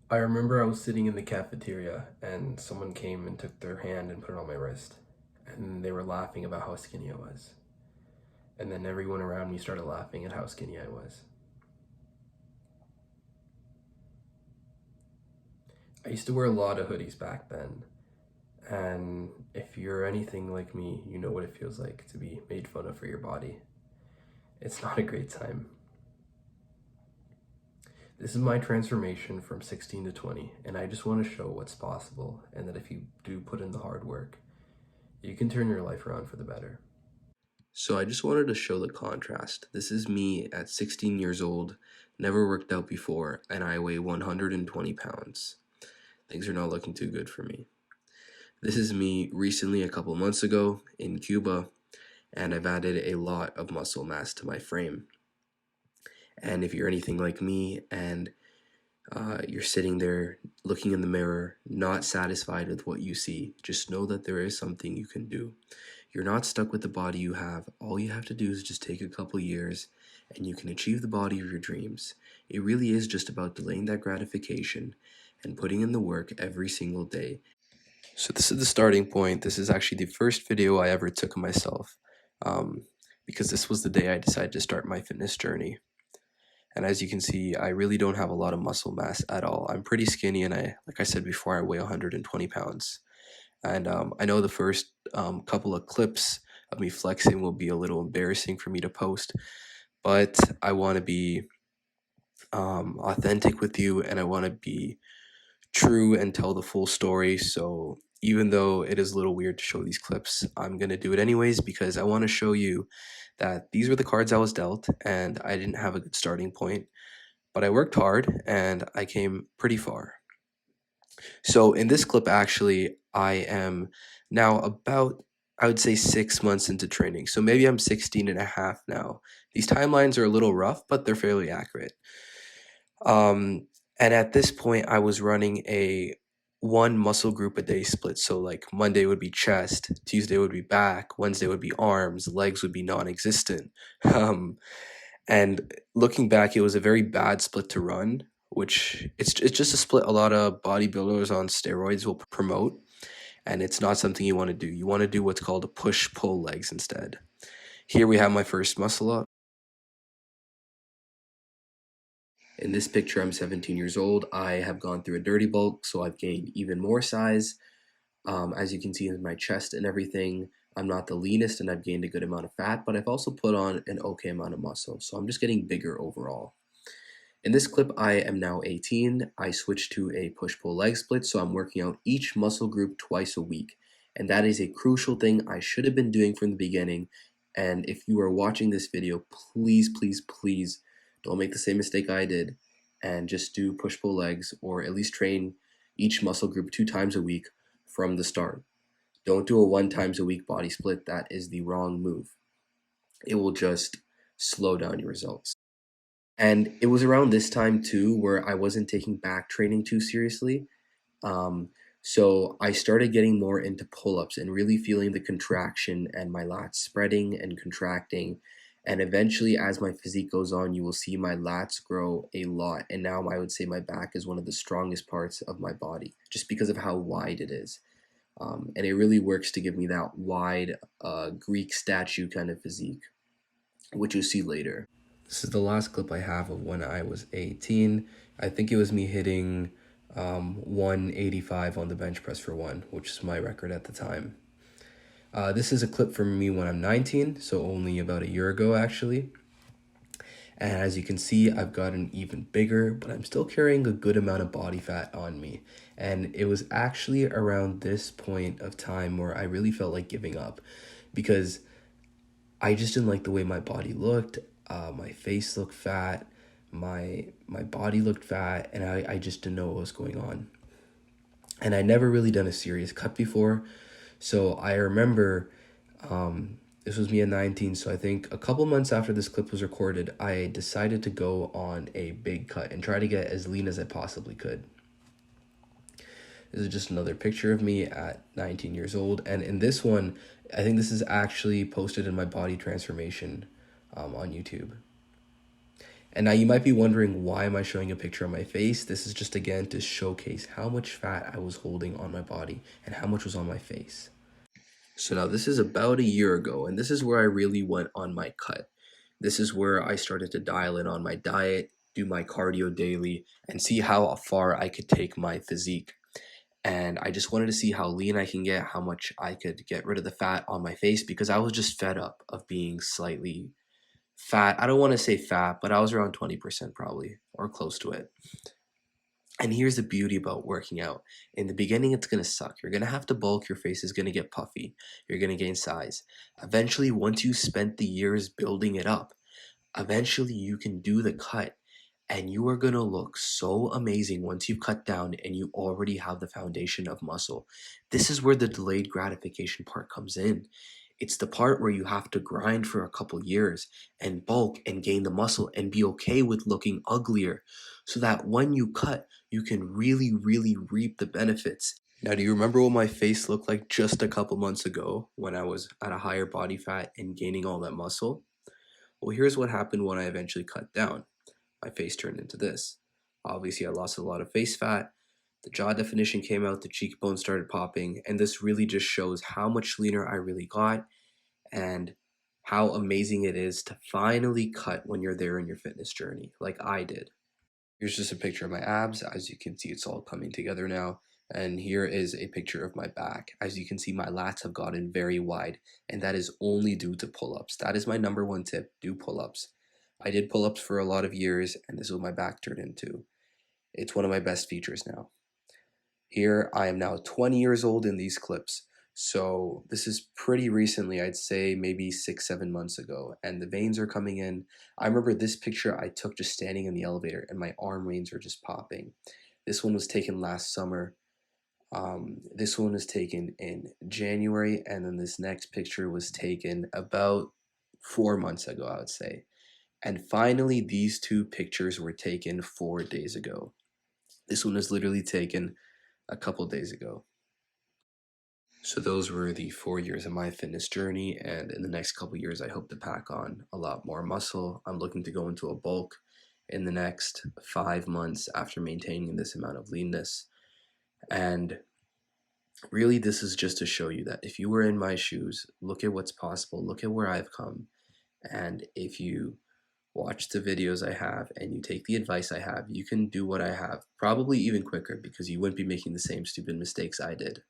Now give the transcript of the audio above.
I remember I was sitting in the cafeteria and someone came and took their hand and put it on my wrist. And they were laughing about how skinny I was. And then everyone around me started laughing at how skinny I was. I used to wear a lot of hoodies back then. And if you're anything like me, you know what it feels like to be made fun of for your body. It's not a great time. This is my transformation from 16 to 20, and I just want to show what's possible and that if you do put in the hard work, you can turn your life around for the better. So I just wanted to show the contrast. This is me at 16 years old, never worked out before, and I weigh 120 pounds. Things are not looking too good for me. This is me recently a couple months ago in Cuba, and I've added a lot of muscle mass to my frame. And if you're anything like me and you're sitting there looking in the mirror, not satisfied with what you see, just know that there is something you can do. You're not stuck with the body you have. All you have to do is just take a couple years and you can achieve the body of your dreams. It really is just about delaying that gratification and putting in the work every single day. So this is the starting point. This is actually the first video I ever took of myself, because this was the day I decided to start my fitness journey. And as you can see, I really don't have a lot of muscle mass at all. I'm pretty skinny, and like I said before, I weigh 120 pounds. And I know the first couple of clips of me flexing will be a little embarrassing for me to post, but I want to be authentic with you, and I want to be true and tell the full story. So even though it is a little weird to show these clips, I'm going to do it anyways because I want to show you that these were the cards I was dealt, and I didn't have a good starting point, but I worked hard and I came pretty far. So in this clip, actually, I am now about, I would say, 6 months into training. So maybe I'm 16 and a half now. These timelines are a little rough, but they're fairly accurate. And at this point, I was running a one muscle group a day split. So like Monday would be chest, Tuesday would be back, Wednesday would be arms, legs would be non-existent. Um, and looking back, it was a very bad split to run, which it's just a split a lot of bodybuilders on steroids will promote, and it's not something you want to do. You want to do what's called a push-pull legs instead. Here we have my first muscle up. In this picture, I'm 17 years old. I have gone through a dirty bulk, so I've gained even more size. As you can see in my chest and everything, I'm not the leanest and I've gained a good amount of fat, but I've also put on an okay amount of muscle. So I'm just getting bigger overall. In this clip, I am now 18. I switched to a push-pull leg split, so I'm working out each muscle group twice a week. And that is a crucial thing I should have been doing from the beginning. And if you are watching this video, please, please, please don't make the same mistake I did and just do push-pull legs, or at least train each muscle group 2 times a week from the start. Don't do a 1 times a week body split. That is the wrong move. It will just slow down your results. And it was around this time too where I wasn't taking back training too seriously. Um, so I started getting more into pull-ups and really feeling the contraction and my lats spreading and contracting. And eventually, as my physique goes on, you will see my lats grow a lot. And now I would say my back is one of the strongest parts of my body just because of how wide it is. And it really works to give me that wide Greek statue kind of physique, which you'll see later. This is the last clip I have of when I was 18. I think it was me hitting 185 on the bench press for one, which is my record at the time. This is a clip from me when I'm 19, so only about a year ago actually. And as you can see, I've gotten even bigger, but I'm still carrying a good amount of body fat on me. And it was actually around this point of time where I really felt like giving up because I just didn't like the way my body looked. My face looked fat, my body looked fat, and I just didn't know what was going on. And I never really done a serious cut before, so I remember this was me at 19, so I think a couple months after this clip was recorded, I decided to go on a big cut and try to get as lean as I possibly could. This is just another picture of me at 19 years old, and in this one, I think this is actually posted in my body transformation on YouTube. And now you might be wondering, why am I showing a picture of my face? This is just again to showcase how much fat I was holding on my body and how much was on my face. So now this is about a year ago, and this is where I really went on my cut. This is where I started to dial in on my diet, do my cardio daily, and see how far I could take my physique. And I just wanted to see how lean I can get, how much I could get rid of the fat on my face, because I was just fed up of being slightly fat. I don't want to say fat, but I was around 20% probably, or close to it. And here's the beauty about working out. In the beginning, it's going to suck. You're going to have to bulk. Your face is going to get puffy. You're going to gain size. Eventually, once you spent the years building it up, eventually you can do the cut, and you are going to look so amazing once you've cut down and you already have the foundation of muscle. This is where the delayed gratification part comes in. It's the part where you have to grind for a couple years and bulk and gain the muscle and be okay with looking uglier, so that when you cut, you can really, really reap the benefits. Now, do you remember what my face looked like just a couple months ago when I was at a higher body fat and gaining all that muscle? Well, here's what happened when I eventually cut down. My face turned into this. Obviously, I lost a lot of face fat. The jaw definition came out, the cheekbones started popping, and this really just shows how much leaner I really got and how amazing it is to finally cut when you're there in your fitness journey, like I did. Here's just a picture of my abs. As you can see, it's all coming together now. And here is a picture of my back. As you can see, my lats have gotten very wide, and that is only due to pull-ups. That is my number one tip, do pull-ups. I did pull-ups for a lot of years, and this is what my back turned into. It's one of my best features now. Here, I am now 20 years old in these clips. So this is pretty recently, I'd say maybe 6, 7 months ago, and the veins are coming in. I remember this picture I took just standing in the elevator, and my arm veins are just popping. This one was taken last summer. This one was taken in January, and then this next picture was taken about 4 months ago, I would say. And finally, these two pictures were taken 4 days ago. This one was literally taken a couple days ago. So those were the 4 years of my fitness journey, and in the next couple years, I hope to pack on a lot more muscle. I'm looking to go into a bulk in the next 5 months after maintaining this amount of leanness. And really, this is just to show you that if you were in my shoes, look at what's possible, look at where I've come, and if you watch the videos I have and you take the advice I have, you can do what I have, probably even quicker, because you wouldn't be making the same stupid mistakes I did.